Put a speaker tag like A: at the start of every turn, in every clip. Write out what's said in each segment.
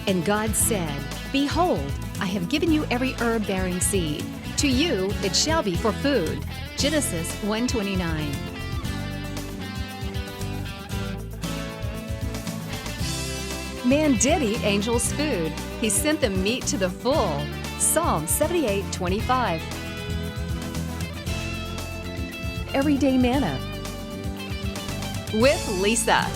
A: And God said, Behold, I have given you every herb-bearing seed. To you it shall be for food. Genesis 1:29. Man did eat angels' food. He sent them meat to the full. Psalm 78:25. Everyday Manna with Lisa.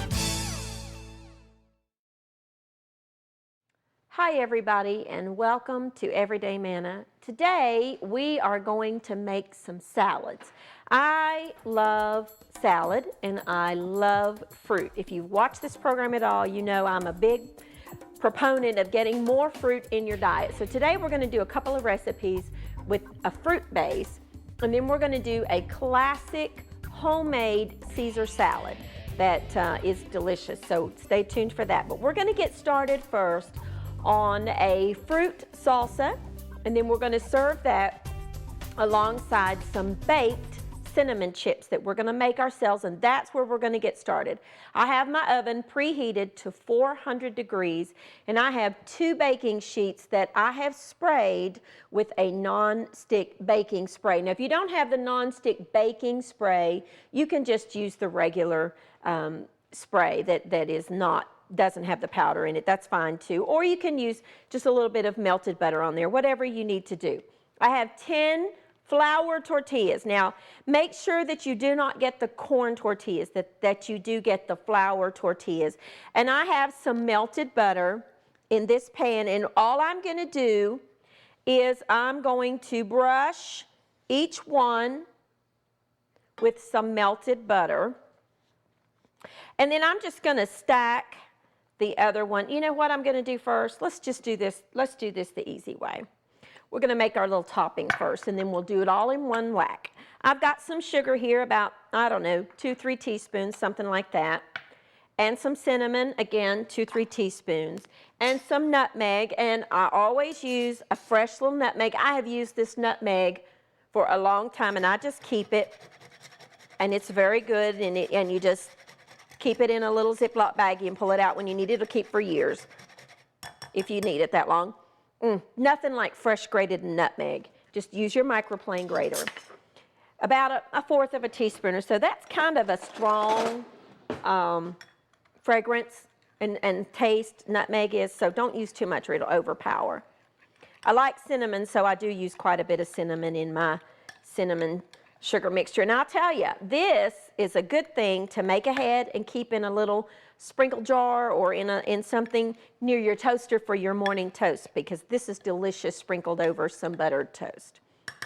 B: Hi everybody, and welcome to Everyday Manna. Today we are going to make some salads. I love salad and I love fruit. If you've watched this program at all, you know I'm a big proponent of getting more fruit in your diet. So today we're going to do a couple of recipes with a fruit base, and then we're going to do a classic homemade Caesar salad that is delicious. So stay tuned for that. But we're going to get started first on a fruit salsa, and then we're going to serve that alongside some baked cinnamon chips that we're going to make ourselves, and that's where we're going to get started. I have my oven preheated to 400 degrees, and I have 2 baking sheets that I have sprayed with a non-stick baking spray. Now, if you don't have the non-stick baking spray, you can just use the regular spray that doesn't have the powder in it. That's fine too. Or you can use just a little bit of melted butter on there, whatever you need to do. I have 10 flour tortillas. Now, make sure that you do not get the corn tortillas, that you do get the flour tortillas. And I have some melted butter in this pan, and all I'm going to do is I'm going to brush each one with some melted butter. And then I'm just going to stack the other one. You know what I'm going to do first? Let's just do this. Let's do this the easy way. We're going to make our little topping first, and then we'll do it all in one whack. I've got some sugar here, about, I don't know, 2-3 teaspoons, something like that. And some cinnamon, again, 2-3 teaspoons. And some nutmeg, and I always use a fresh little nutmeg. I have used this nutmeg for a long time, and I just keep it, and it's very good, and you just keep it in a little Ziploc baggie and pull it out when you need it. It'll keep for years if you need it that long. Nothing like fresh grated nutmeg. Just use your microplane grater. About a 1/4 of a teaspoon or so. That's kind of a strong fragrance and taste, nutmeg is, so don't use too much or it'll overpower. I like cinnamon, so I do use quite a bit of cinnamon in my cinnamon sugar mixture. And I'll tell you, this is a good thing to make ahead and keep in a little sprinkle jar or in something near your toaster for your morning toast, because this is delicious sprinkled over some buttered toast.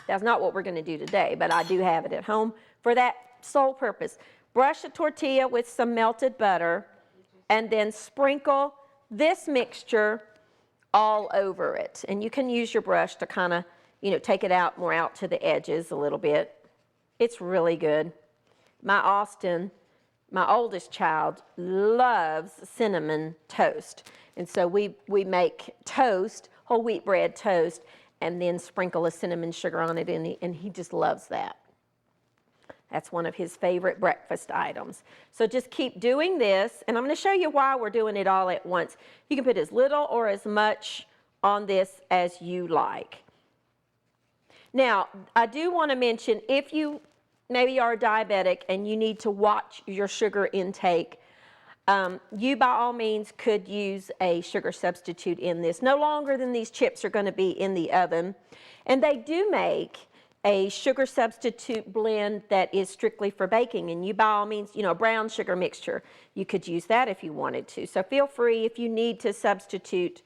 B: That's not what we're going to do today, but I do have it at home for that sole purpose. Brush a tortilla with some melted butter and then sprinkle this mixture all over it. And you can use your brush to kind of, take it out more out to the edges a little bit. It's really good. My Austin, my oldest child, loves cinnamon toast. And so we make toast, whole wheat bread toast, and then sprinkle a cinnamon sugar on it, and he just loves that. That's one of his favorite breakfast items. So just keep doing this, and I'm going to show you why we're doing it all at once. You can put as little or as much on this as you like. Now, I do want to mention, if you maybe are diabetic and you need to watch your sugar intake, you by all means could use a sugar substitute in this. No longer than these chips are going to be in the oven. And they do make a sugar substitute blend that is strictly for baking. And you by all means, a brown sugar mixture, you could use that if you wanted to. So feel free, if you need to substitute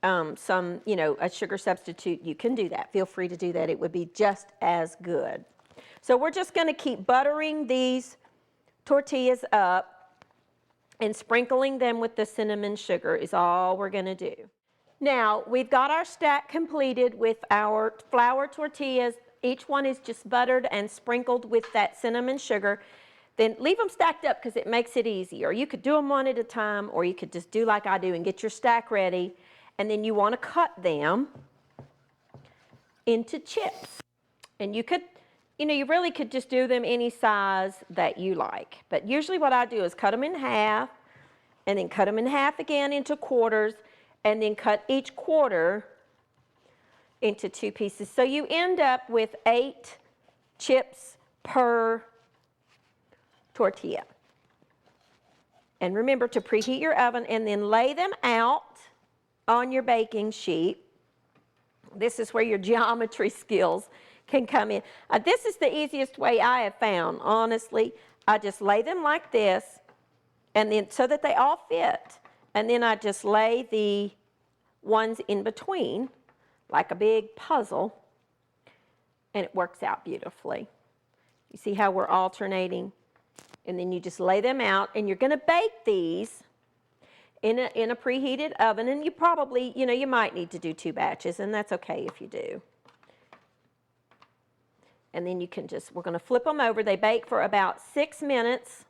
B: a sugar substitute, you can do that. Feel free to do that. It would be just as good. So we're just going to keep buttering these tortillas up, and sprinkling them with the cinnamon sugar is all we're going to do. Now, we've got our stack completed with our flour tortillas. Each one is just buttered and sprinkled with that cinnamon sugar. Then leave them stacked up because it makes it easier. You could do them one at a time, or you could just do like I do and get your stack ready. And then you want to cut them into chips. And you could, you really could just do them any size that you like. But usually what I do is cut them in half, and then cut them in half again into quarters, and then cut each quarter into 2 pieces. So you end up with 8 chips per tortilla. And remember to preheat your oven and then lay them out on your baking sheet. This is where your geometry skills can come in. This is the easiest way I have found, honestly. I just lay them like this, and then so that they all fit. And then I just lay the ones in between like a big puzzle, and it works out beautifully. You see how we're alternating? And then you just lay them out, and you're going to bake these in a preheated oven, and you probably, you might need to do 2 batches, and that's okay if you do. And then you can just, we're going to flip them over. They bake for about 6 minutes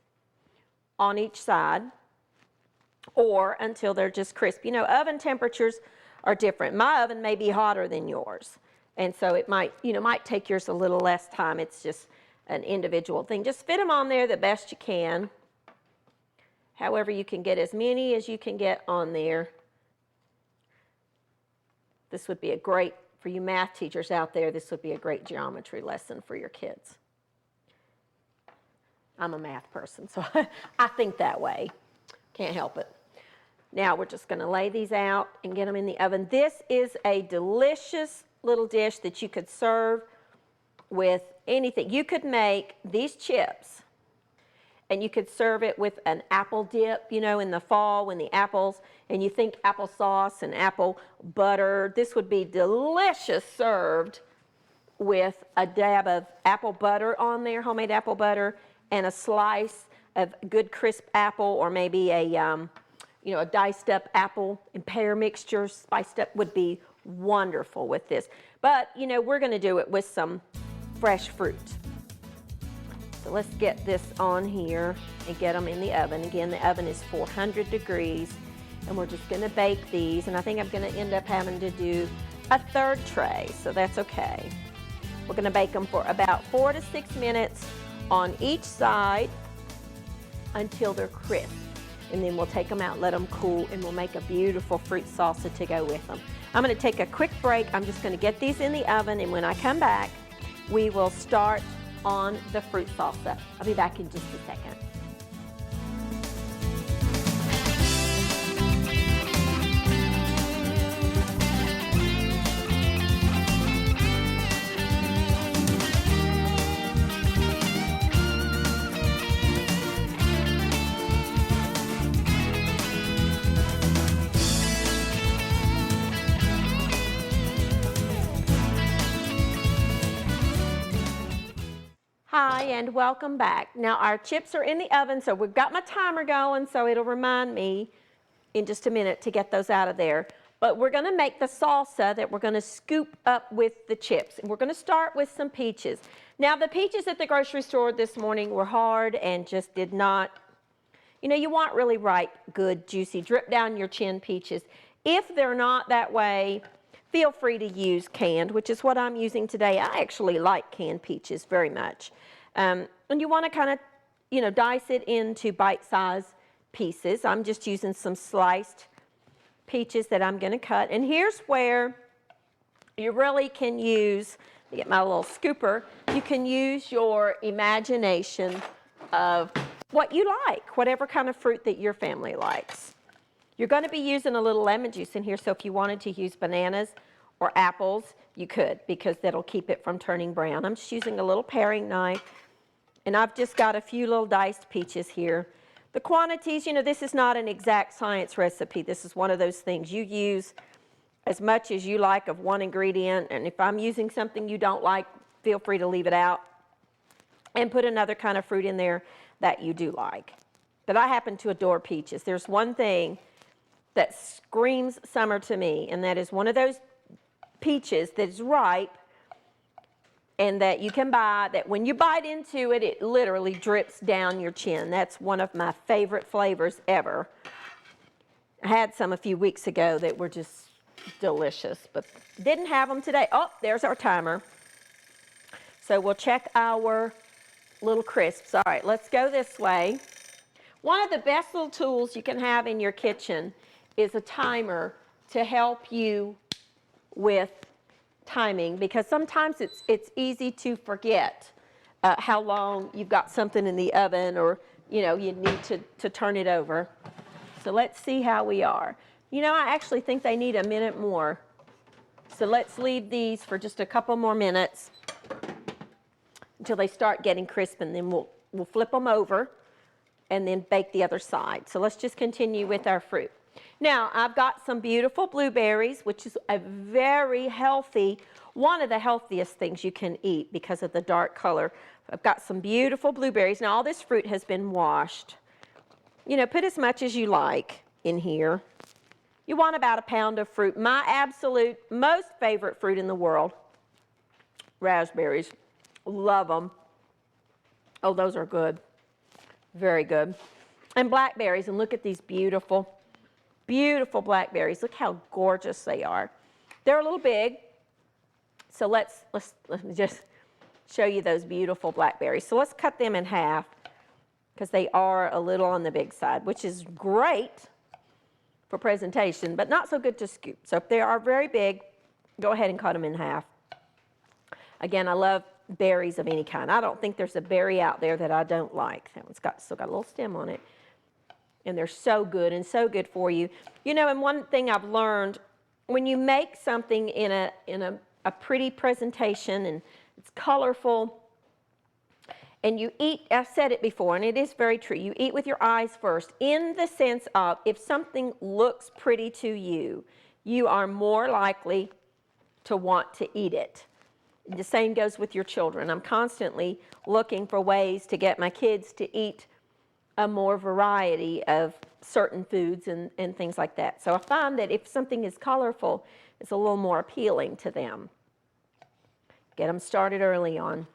B: on each side, or until they're just crisp. Oven temperatures are different. My oven may be hotter than yours, and so it might, might take yours a little less time. It's just an individual thing. Just fit them on there the best you can. However, you can get as many as you can get on there. This would be a great, for you math teachers out there, this would be a great geometry lesson for your kids. I'm a math person, so I think that way. Can't help it. Now we're just going to lay these out and get them in the oven. This is a delicious little dish that you could serve with anything. You could make these chips and you could serve it with an apple dip, in the fall when the apples, and you think applesauce and apple butter. This would be delicious served with a dab of apple butter on there, homemade apple butter, and a slice of good crisp apple, or maybe a diced up apple and pear mixture spiced up would be wonderful with this. But, we're going to do it with some fresh fruit. So let's get this on here and get them in the oven. Again, the oven is 400 degrees, and we're just going to bake these. And I think I'm going to end up having to do a 3rd tray, so that's okay. We're going to bake them for about 4 to 6 minutes on each side until they're crisp. And then we'll take them out, let them cool, and we'll make a beautiful fruit salsa to go with them. I'm going to take a quick break. I'm just going to get these in the oven, and when I come back, we will start on the fruit salsa. I'll be back in just a second. Hi, and welcome back. Now our chips are in the oven, so we've got my timer going, so it'll remind me in just a minute to get those out of there. But we're going to make the salsa that we're going to scoop up with the chips. And we're going to start with some peaches. Now the peaches at the grocery store this morning were hard and just did not, you want really ripe, good, juicy, drip down your chin peaches. If they're not that way, feel free to use canned, which is what I'm using today. I actually like canned peaches very much. And you want to kind of, dice it into bite-sized pieces. I'm just using some sliced peaches that I'm going to cut. And here's where you really can use, to get my little scooper, you can use your imagination of what you like, whatever kind of fruit that your family likes. You're going to be using a little lemon juice in here, so if you wanted to use bananas or apples, you could, because that'll keep it from turning brown. I'm just using a little paring knife, and I've just got a few little diced peaches here. The quantities, this is not an exact science recipe. This is one of those things you use as much as you like of one ingredient, and if I'm using something you don't like, feel free to leave it out and put another kind of fruit in there that you do like. But I happen to adore peaches. There's one thing that screams summer to me, and that is one of those peaches that is ripe and that you can buy, that when you bite into it, it literally drips down your chin. That's one of my favorite flavors ever. I had some a few weeks ago that were just delicious, but didn't have them today. Oh, there's our timer. So we'll check our little crisps. All right, let's go this way. One of the best little tools you can have in your kitchen is a timer to help you with timing, because sometimes it's easy to forget how long you've got something in the oven, or you need to turn it over. So let's see how we are. I actually think they need a minute more. So let's leave these for just a couple more minutes until they start getting crisp, and then we'll flip them over and then bake the other side. So let's just continue with our fruit. Now, I've got some beautiful blueberries, which is a very healthy, one of the healthiest things you can eat because of the dark color. I've got some beautiful blueberries. Now, all this fruit has been washed. Put as much as you like in here. You want about a pound of fruit. My absolute most favorite fruit in the world, raspberries. Love them. Oh, those are good. Very good. And blackberries, and look at these beautiful, beautiful blackberries. Look how gorgeous they are. They're a little big, so let me just show you those beautiful blackberries. So let's cut them in half, because they are a little on the big side, which is great for presentation, but not so good to scoop. So if they are very big, go ahead and cut them in half. Again, I love berries of any kind. I don't think there's a berry out there that I don't like. That one's still got a little stem on it. And they're so good, and so good for you. And one thing I've learned, when you make something in a pretty presentation, and it's colorful, and you eat, I've said it before, and it is very true, you eat with your eyes first, in the sense of, if something looks pretty to you, you are more likely to want to eat it. The same goes with your children. I'm constantly looking for ways to get my kids to eat a more variety of certain foods and things like that. So I find that if something is colorful, it's a little more appealing to them. Get them started early on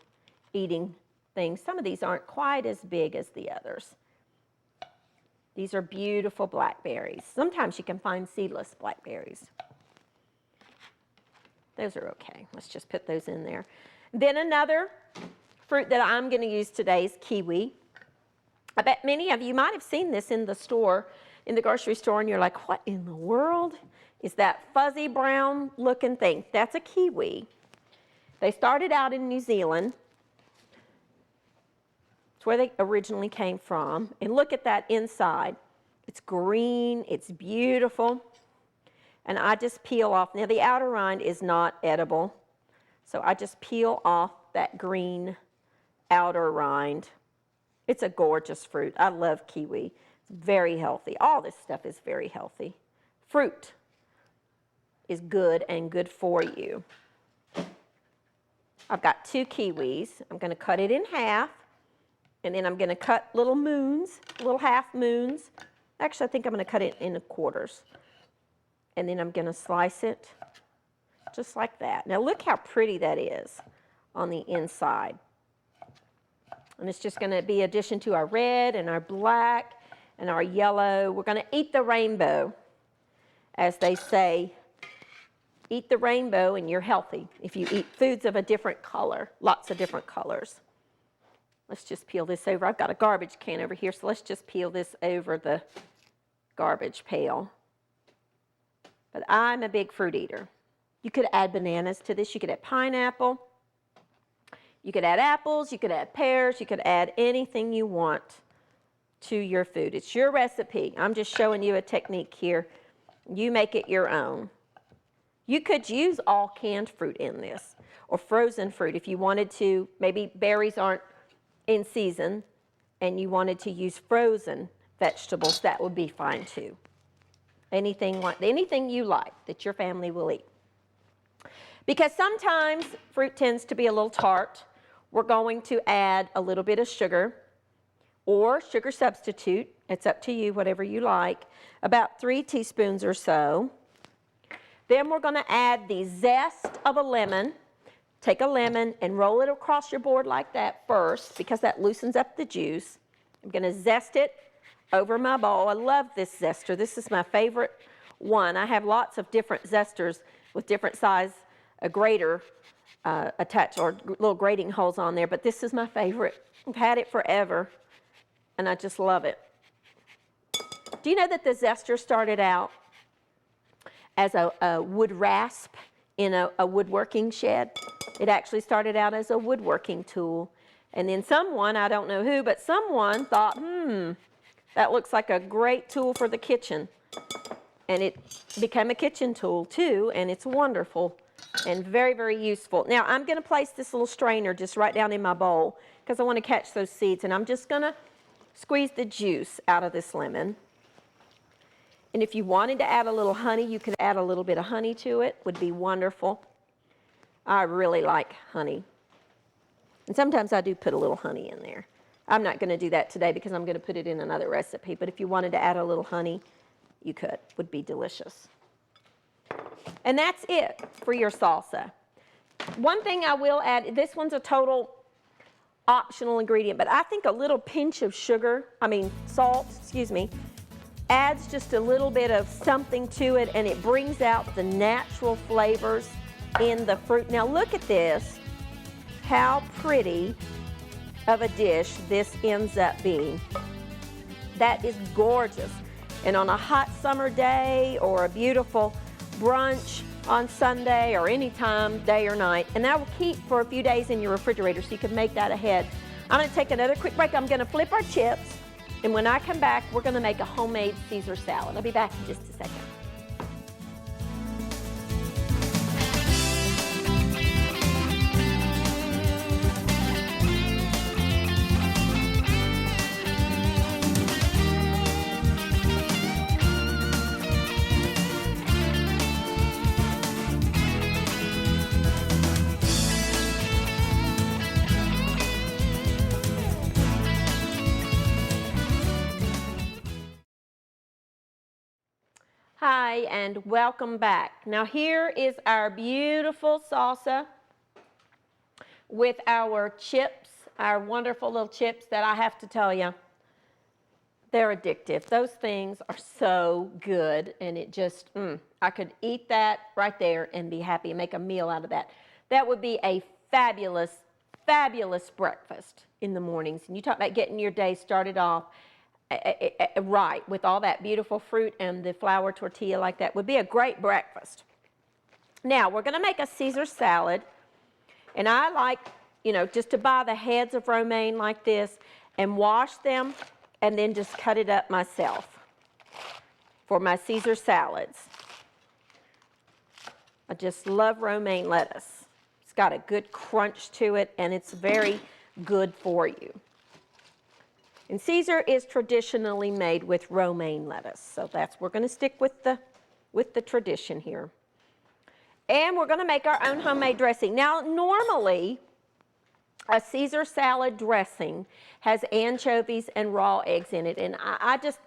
B: eating things. Some of these aren't quite as big as the others. These are beautiful blackberries. Sometimes you can find seedless blackberries. Those are okay. Let's just put those in there. Then another fruit that I'm going to use today is kiwi. I bet many of you might have seen this in the store, in the grocery store, and you're like, what in the world is that fuzzy brown looking thing? That's a kiwi. They started out in New Zealand. It's where they originally came from. And look at that inside. It's green, it's beautiful. And I just peel off. Now the outer rind is not edible, so I just peel off that green outer rind. It's a gorgeous fruit. I love kiwi. It's very healthy. All this stuff is very healthy. Fruit is good and good for you. I've got 2 kiwis. I'm going to cut it in half, and then I'm going to cut little moons, little half moons. Actually, I think I'm going to cut it into quarters. And then I'm going to slice it just like that. Now look how pretty that is on the inside. And it's just going to be addition to our red and our black and our yellow. We're going to eat the rainbow, as they say. Eat the rainbow and you're healthy if you eat foods of a different color, lots of different colors. Let's just peel this over. I've got a garbage can over here, so let's just peel this over the garbage pail. But I'm a big fruit eater. You could add bananas to this. You could add pineapple. You could add apples. You could add pears. You could add anything you want to your food. It's your recipe. I'm just showing you a technique here. You make it your own. You could use all canned fruit in this, or frozen fruit if you wanted to. Maybe berries aren't in season and you wanted to use frozen vegetables, that would be fine too. Anything you like that your family will eat. Because sometimes fruit tends to be a little tart, we're going to add a little bit of sugar or sugar substitute. It's up to you, whatever you like. About 3 teaspoons or so. Then we're going to add the zest of a lemon. Take a lemon and roll it across your board like that first, because that loosens up the juice. I'm going to zest it over my bowl. I love this zester. This is my favorite one. I have lots of different zesters with different size, a grater attached, or little grating holes on there, but this is my favorite. I've had it forever, and I just love it. Do you know that the zester started out as a wood rasp in a woodworking shed. It actually started out as a woodworking tool. And then someone, I don't know who, but someone thought, that looks like a great tool for the kitchen. And it became a kitchen tool too, and it's wonderful and very, very useful. Now I'm going to place this little strainer just right down in my bowl because I want to catch those seeds, and I'm just going to squeeze the juice out of this lemon. And if you wanted to add a little honey, you could add a little bit of honey to it. Would be wonderful. I really like honey. And sometimes I do put a little honey in there. I'm not going to do that today because I'm going to put it in another recipe, but if you wanted to add a little honey, you could. Would be delicious. And that's it for your salsa. One thing I will add, this one's a total optional ingredient, but I think a little pinch of salt, adds just a little bit of something to it, and it brings out the natural flavors in the fruit. Now look at this, how pretty of a dish this ends up being. That is gorgeous. And on a hot summer day or a beautiful brunch on Sunday or any time, day or night, and that will keep for a few days in your refrigerator so you can make that ahead. I'm going to take another quick break. I'm going to flip our chips, and when I come back, we're going to make a homemade Caesar salad. I'll be back in just a second. Hi, and welcome back. Now here is our beautiful salsa with our chips, our wonderful little chips that I have to tell you, they're addictive. Those things are so good, and it just, I could eat that right there and be happy and make a meal out of that. That would be a fabulous, fabulous breakfast in the mornings. And you talk about getting your day started off right with all that beautiful fruit and the flour tortilla like that would be a great breakfast. Now we're going to make a Caesar salad, and I like, just to buy the heads of romaine like this and wash them and then just cut it up myself for my Caesar salads. I just love romaine lettuce. It's got a good crunch to it, and it's very good for you. And Caesar is traditionally made with romaine lettuce, so we're going to stick with the tradition here. And we're going to make our own homemade dressing. Now, normally, a Caesar salad dressing has anchovies and raw eggs in it, and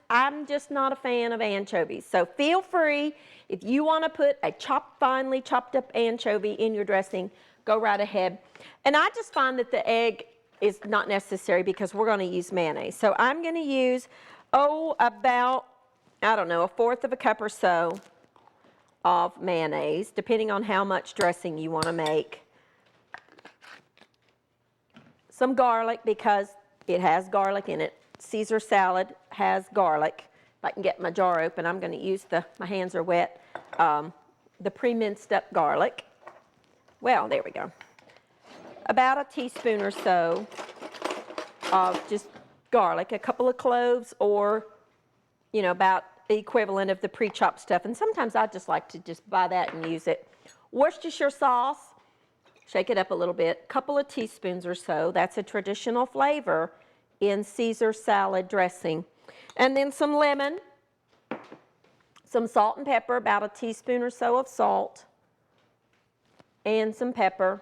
B: I'm just not a fan of anchovies. So feel free, if you want to put a finely chopped up anchovy in your dressing, go right ahead. And I just find that the egg is not necessary because we're going to use mayonnaise. So I'm going to use, about, I don't know, 1/4 of a cup or so of mayonnaise, depending on how much dressing you want to make. Some garlic, because it has garlic in it. Caesar salad has garlic. If I can get my jar open, I'm going to use my hands are wet, the pre-minced up garlic. Well, there we go. About a teaspoon or so of just garlic, a couple of cloves, or, about the equivalent of the pre-chopped stuff. And sometimes I just like to just buy that and use it. Worcestershire sauce, shake it up a little bit, a couple of teaspoons or so. That's a traditional flavor in Caesar salad dressing. And then some lemon, some salt and pepper, about a teaspoon or so of salt, and some pepper.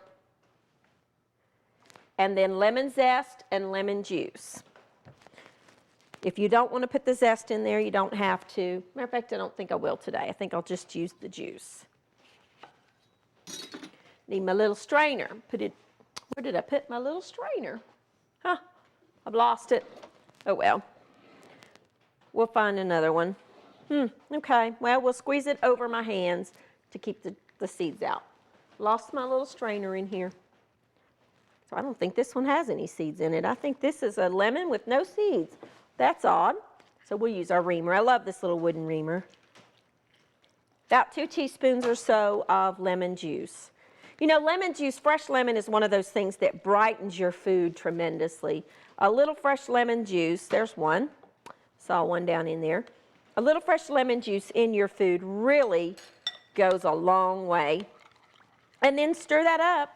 B: And then lemon zest and lemon juice. If you don't want to put the zest in there, you don't have to. Matter of fact, I don't think I will today. I think I'll just use the juice. Need my little strainer. Where did I put my little strainer? I've lost it. Oh well. We'll find another one. Okay, well, we'll squeeze it over my hands to keep the seeds out. Lost my little strainer in here. So I don't think this one has any seeds in it. I think this is a lemon with no seeds. That's odd. So we'll use our reamer. I love this little wooden reamer. about 2 teaspoons or so of lemon juice. You know, lemon juice, fresh lemon is one of those things that brightens your food tremendously. A little fresh lemon juice, there's one, saw one down in there. A little fresh lemon juice in your food really goes a long way. And then stir that up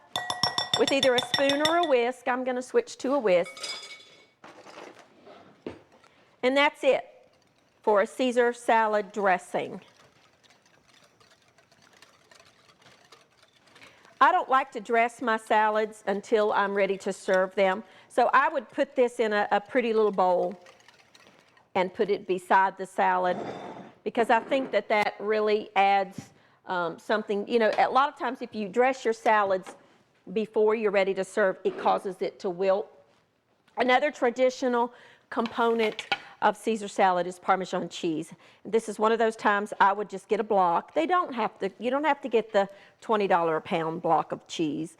B: with either a spoon or a whisk. I'm going to switch to a whisk. And that's it for a Caesar salad dressing. I don't like to dress my salads until I'm ready to serve them. So I would put this in a pretty little bowl and put it beside the salad, because I think that that really adds something. You know, a lot of times if you dress your salads before you're ready to serve, it causes it to wilt. Another traditional component of Caesar salad is Parmesan cheese. This is one of those times I would just get a block. You don't have to get the $20 a pound block of cheese.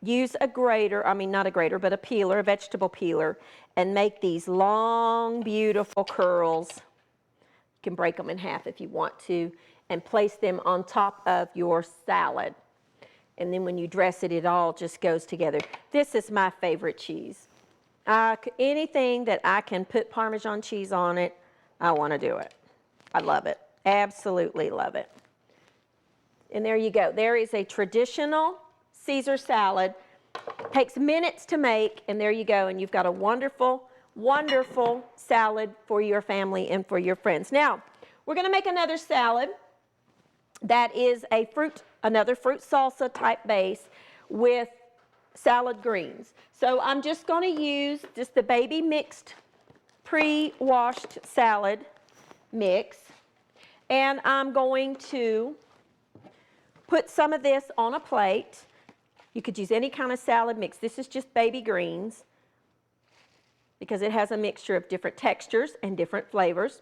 B: Use a grater, I mean not a grater, but a peeler, a vegetable peeler, and make these long, beautiful curls. You can break them in half if you want to, and place them on top of your salad. And then when you dress it, it all just goes together. This is my favorite cheese. Anything that I can put Parmesan cheese on it, I want to do it. I love it. Absolutely love it. And there you go. There is a traditional Caesar salad. Takes minutes to make, and there you go. And you've got a wonderful, wonderful salad for your family and for your friends. Now, we're going to make another salad that is another fruit salsa type base with salad greens. So I'm just going to use just the baby mixed pre-washed salad mix, and I'm going to put some of this on a plate. You could use any kind of salad mix. This is just baby greens because it has a mixture of different textures and different flavors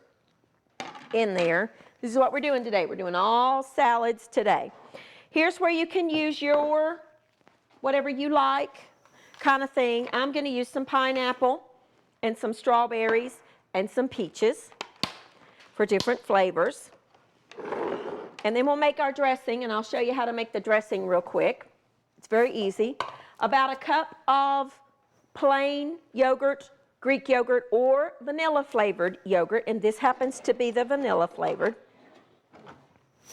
B: in there. This is what we're doing today. We're doing all salads today. Here's where you can use your whatever you like kind of thing. I'm going to use some pineapple and some strawberries and some peaches for different flavors. And then we'll make our dressing, and I'll show you how to make the dressing real quick. It's very easy. About a cup of plain yogurt, Greek yogurt, or vanilla flavored yogurt, and this happens to be the vanilla flavored.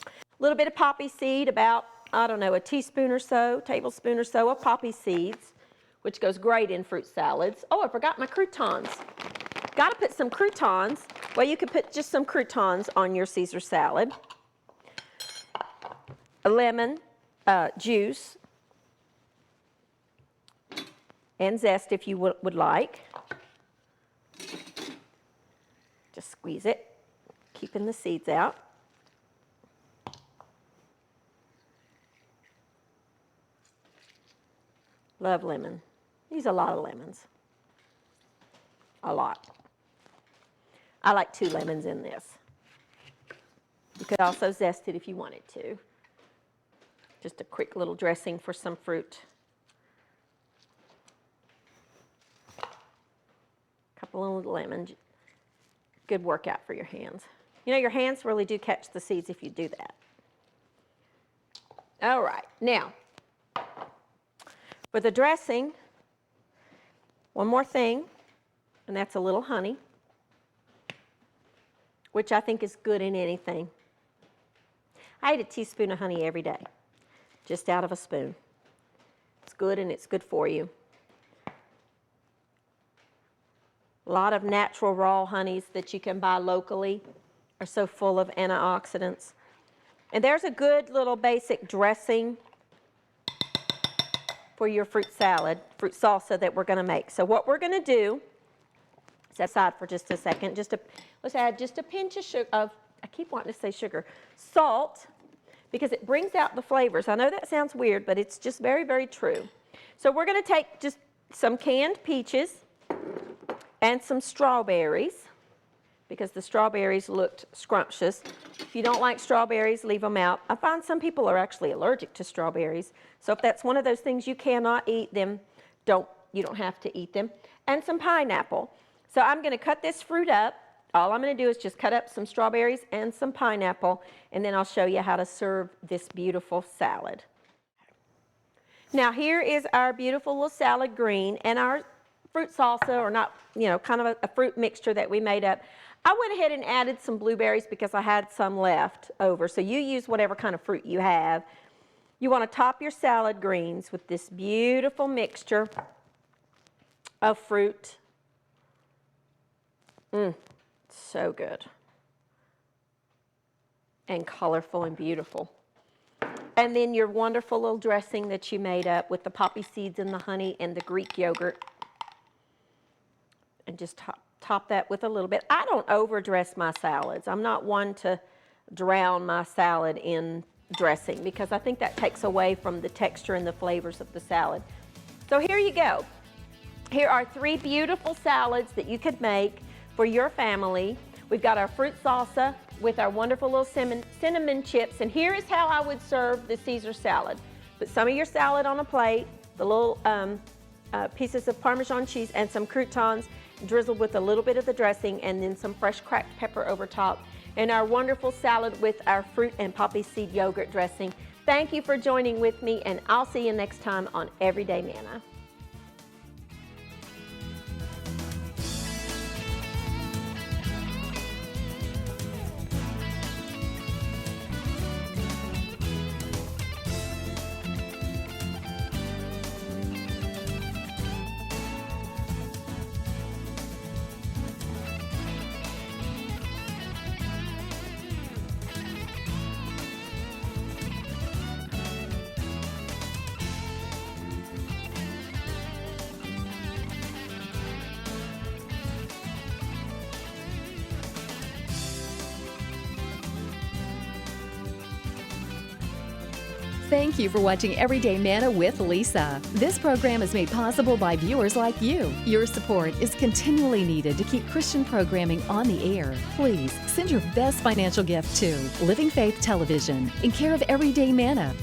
B: A little bit of poppy seed, about, I don't know, a teaspoon or so, tablespoon or so of poppy seeds, which goes great in fruit salads. Oh, I forgot my croutons. Got to put some croutons. Well, you could put just some croutons on your Caesar salad. A lemon juice and zest if you would like. Just squeeze it, keeping the seeds out. Love lemon. Use a lot of lemons. A lot. I like 2 lemons in this. You could also zest it if you wanted to. Just a quick little dressing for some fruit. Couple of lemons. Good workout for your hands. You know, your hands really do catch the seeds if you do that. All right, now, for the dressing, one more thing, and that's a little honey, which I think is good in anything. I eat a teaspoon of honey every day, just out of a spoon. It's good, and it's good for you. A lot of natural raw honeys that you can buy locally are so full of antioxidants. And there's a good little basic dressing for your fruit salad, fruit salsa that we're going to make. So what we're going to do, set aside for just a second, let's add just a pinch of sugar, I keep wanting to say sugar, salt, because it brings out the flavors. I know that sounds weird, but it's just very, very true. So we're going to take just some canned peaches and some strawberries, because the strawberries looked scrumptious. If you don't like strawberries, leave them out. I find some people are actually allergic to strawberries. So if that's one of those things you cannot eat them, you don't have to eat them. And some pineapple. So I'm going to cut this fruit up all I'm going to do is just cut up some strawberries and some pineapple, and then I'll show you how to serve this beautiful salad. Now here is our beautiful little salad green and our fruit salsa, or not, kind of a fruit mixture that we made up. I went ahead and added some blueberries because I had some left over. So you use whatever kind of fruit you have. You want to top your salad greens with this beautiful mixture of fruit. So good. And colorful and beautiful. And then your wonderful little dressing that you made up with the poppy seeds and the honey and the Greek yogurt. And just top that with a little bit. I don't overdress my salads. I'm not one to drown my salad in dressing because I think that takes away from the texture and the flavors of the salad. So here you go. Here are 3 beautiful salads that you could make for your family. We've got our fruit salsa with our wonderful little cinnamon chips. And here is how I would serve the Caesar salad. Put some of your salad on a plate, the little pieces of Parmesan cheese and some croutons drizzled with a little bit of the dressing, and then some fresh cracked pepper over top. And our wonderful salad with our fruit and poppy seed yogurt dressing. Thank you for joining with me, and I'll see you next time on Everyday Manna.
A: Thank you for watching Everyday Manna with Lisa. This program is made possible by viewers like you. Your support is continually needed to keep Christian programming on the air. Please send your best financial gift to Living Faith Television in care of Everyday Manna,